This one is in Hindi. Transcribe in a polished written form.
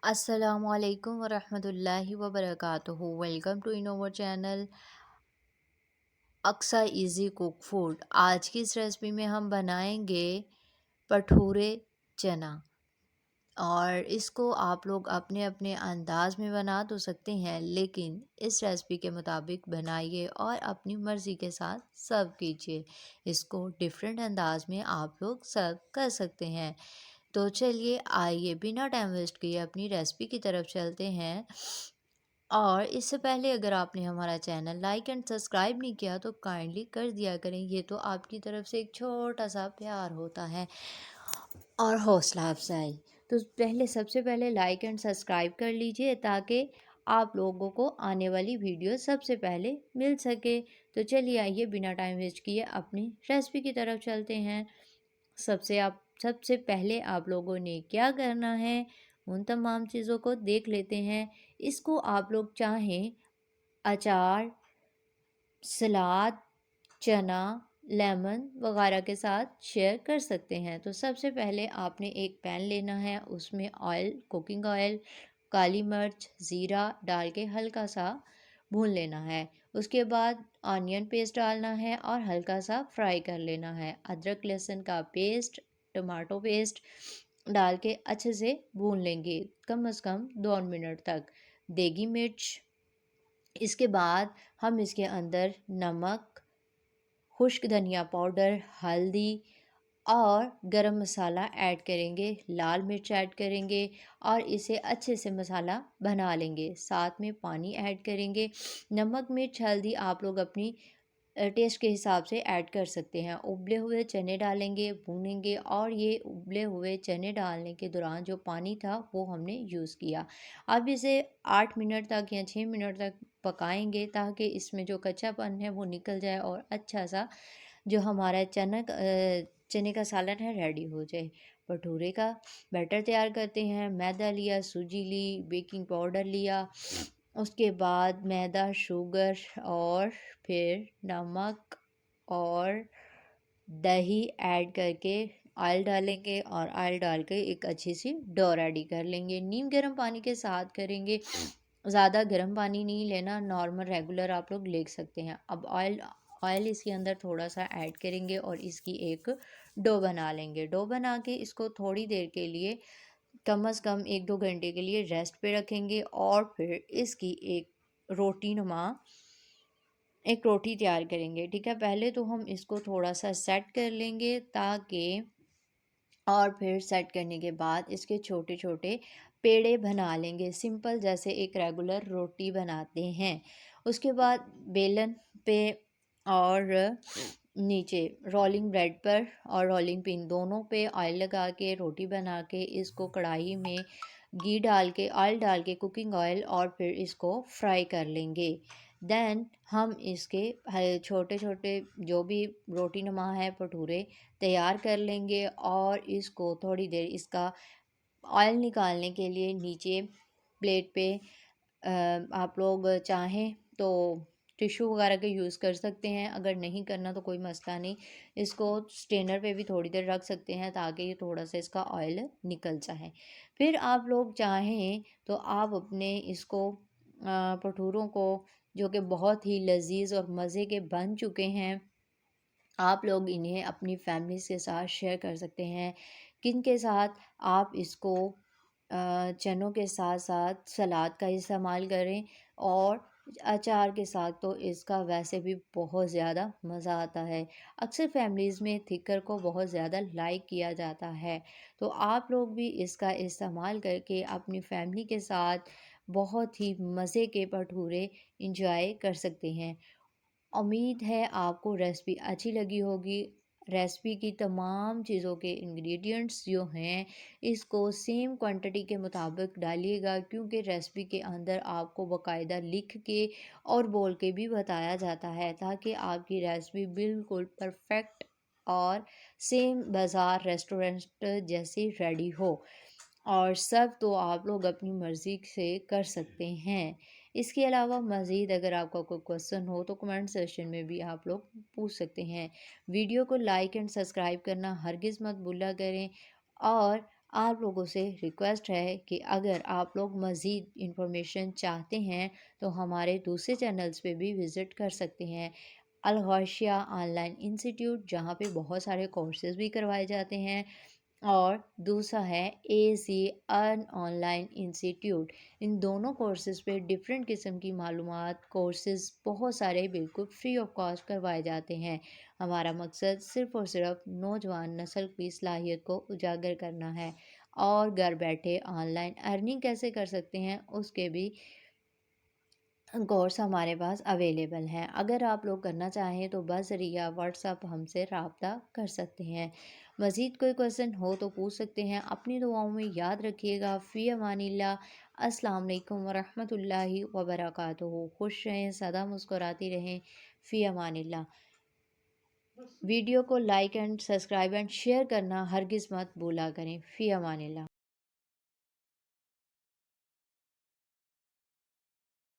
अस्सलामुअलैकुम वरहमतुल्लाहि वबरकातुहू। Welcome to in our channel Aqsa easy cook food. आज की इस रेसिपी में हम बनाएंगे भटूरे चना, और इसको आप लोग अपने अपने अंदाज में बना तो सकते हैं, लेकिन इस रेसिपी के मुताबिक बनाइए और अपनी मर्ज़ी के साथ सर्व कीजिए। इसको डिफरेंट अंदाज में आप लोग सर्व कर सकते हैं। तो चलिए आइए बिना टाइम वेस्ट किए अपनी रेसिपी की तरफ चलते हैं। और इससे पहले अगर आपने हमारा चैनल लाइक एंड सब्सक्राइब नहीं किया तो काइंडली कर दिया करें, ये तो आपकी तरफ से एक छोटा सा प्यार होता है और हौसला अफजाई। तो सबसे पहले लाइक एंड सब्सक्राइब कर लीजिए ताकि आप लोगों को आने वाली वीडियो सबसे पहले मिल सके। तो चलिए आइए बिना टाइम वेस्ट किए अपनी रेसिपी की तरफ चलते हैं। सबसे पहले आप लोगों ने क्या करना है, उन तमाम चीज़ों को देख लेते हैं। इसको आप लोग चाहें अचार, सलाद, चना, लेमन वगैरह के साथ शेयर कर सकते हैं। तो सबसे पहले आपने एक पैन लेना है, उसमें ऑयल, कुकिंग ऑयल, काली मिर्च, ज़ीरा डाल के हल्का सा भून लेना है। उसके बाद ऑनियन पेस्ट डालना है और हल्का सा फ्राई कर लेना है। अदरक लहसुन का पेस्ट, टमाटो पेस्ट डाल के अच्छे से भून लेंगे कम से कम 2 मिनट तक। देगी मिर्च, इसके बाद हम इसके अंदर नमक, खुश्क धनिया पाउडर, हल्दी और गरम मसाला ऐड करेंगे, लाल मिर्च ऐड करेंगे और इसे अच्छे से मसाला बना लेंगे। साथ में पानी ऐड करेंगे। नमक, मिर्च, हल्दी आप लोग अपनी टेस्ट के हिसाब से ऐड कर सकते हैं। उबले हुए चने डालेंगे, भूनेंगे, और ये उबले हुए चने डालने के दौरान जो पानी था वो हमने यूज़ किया। अब इसे 8 मिनट तक या 6 मिनट तक पकाएंगे ताकि इसमें जो कच्चापन है वो निकल जाए और अच्छा सा जो हमारा चने का सालन है रेडी हो जाए। भटूरे का बैटर तैयार करते हैं। मैदा लिया, सूजी ली, बेकिंग पाउडर लिया, उसके बाद मैदा, शुगर और फिर नमक और दही ऐड करके ऑयल डालेंगे और ऑयल डाल के एक अच्छी सी डो रेडी कर लेंगे। नीम गर्म पानी के साथ करेंगे, ज़्यादा गर्म पानी नहीं लेना, नॉर्मल रेगुलर आप लोग ले सकते हैं। अब ऑयल इसके अंदर थोड़ा सा ऐड करेंगे और इसकी एक डो बना लेंगे। डो बना के इसको थोड़ी देर के लिए, कम से कम 1-2 घंटे के लिए रेस्ट पे रखेंगे और फिर इसकी एक रोटी तैयार करेंगे। ठीक है, पहले तो हम इसको थोड़ा सा सेट कर लेंगे ताकि, और फिर सेट करने के बाद इसके छोटे छोटे पेड़े बना लेंगे, सिंपल जैसे एक रेगुलर रोटी बनाते हैं। उसके बाद बेलन पे और नीचे रोलिंग ब्रेड पर और रोलिंग पिन दोनों पे ऑयल लगा के रोटी बना के इसको कढ़ाई में घी डाल के, ऑयल डाल के, कुकिंग ऑयल, और फिर इसको फ्राई कर लेंगे। देन हम इसके छोटे छोटे जो भी रोटी नुमा है भटूरे तैयार कर लेंगे और इसको थोड़ी देर इसका ऑयल निकालने के लिए नीचे प्लेट पे आप लोग चाहें तो टिश्यू वगैरह के यूज़ कर सकते हैं। अगर नहीं करना तो कोई मसला नहीं, इसको स्ट्रेनर पे भी थोड़ी देर रख सकते हैं ताकि ये थोड़ा सा इसका ऑयल निकल जाए। फिर आप लोग चाहें तो आप अपने इसको भटूरों को, जो कि बहुत ही लजीज और मज़े के बन चुके हैं, आप लोग इन्हें अपनी फैमिली के साथ शेयर कर सकते हैं। किन के साथ आप इसको चनों के साथ साथ सलाद का इस्तेमाल करें, और अचार के साथ तो इसका वैसे भी बहुत ज़्यादा मज़ा आता है। अक्सर फैमिलीज़ में थिकर को बहुत ज़्यादा लाइक किया जाता है। तो आप लोग भी इसका इस्तेमाल करके अपनी फैमिली के साथ बहुत ही मज़े के भटूरे इंजॉय कर सकते हैं। उम्मीद है आपको रेसिपी अच्छी लगी होगी। रेसिपी की तमाम चीज़ों के इंग्रेडिएंट्स जो हैं इसको सेम क्वांटिटी के मुताबिक डालिएगा, क्योंकि रेसिपी के अंदर आपको बाकायदा लिख के और बोल के भी बताया जाता है ताकि आपकी रेसिपी बिल्कुल परफेक्ट और सेम बाज़ार रेस्टोरेंट जैसी रेडी हो। और सब तो आप लोग अपनी मर्ज़ी से कर सकते हैं। इसके अलावा मज़ीद अगर आपका कोई क्वेश्चन हो तो कमेंट सेशन में भी आप लोग पूछ सकते हैं। वीडियो को लाइक एंड सब्सक्राइब करना हरगिज़ मत भूला करें, और आप लोगों से रिक्वेस्ट है कि अगर आप लोग मज़ीद इन्फॉर्मेशन चाहते हैं तो हमारे दूसरे चैनल्स पे भी विज़िट कर सकते हैं। अल गौशिया ऑनलाइन इंस्टीट्यूट, जहाँ पे बहुत सारे कोर्सेज़ भी करवाए जाते हैं, और दूसरा है एसी अन ऑनलाइन इंस्टीट्यूट। इन दोनों कोर्सेज़ पे डिफरेंट किस्म की मालूमात कोर्सेज़ बहुत सारे बिल्कुल फ्री ऑफ कॉस्ट करवाए जाते हैं। हमारा मकसद सिर्फ़ और सिर्फ नौजवान नस्ल की सलाहियत को उजागर करना है, और घर बैठे ऑनलाइन अर्निंग कैसे कर सकते हैं उसके भी कोर्स हमारे पास अवेलेबल हैं। अगर आप लोग करना चाहें तो बज़रिया व्हाट्सअप हमसे रब्ता कर सकते हैं। मज़ीद कोई क्वेश्चन हो तो पूछ सकते हैं। अपनी दुआओं में याद रखिएगा। फ़ी अमानिल्लाह। अस्सलाम वालेकुम वरहमतुल्लाहि वबरकातुहू। खुश रहें, सदा मुस्कुराती रहें। फ़ी अमानिल्लाह। वीडियो को like and subscribe and share करना हरगिज़ मत भूला करें। फ़ी अमानिल्लाह।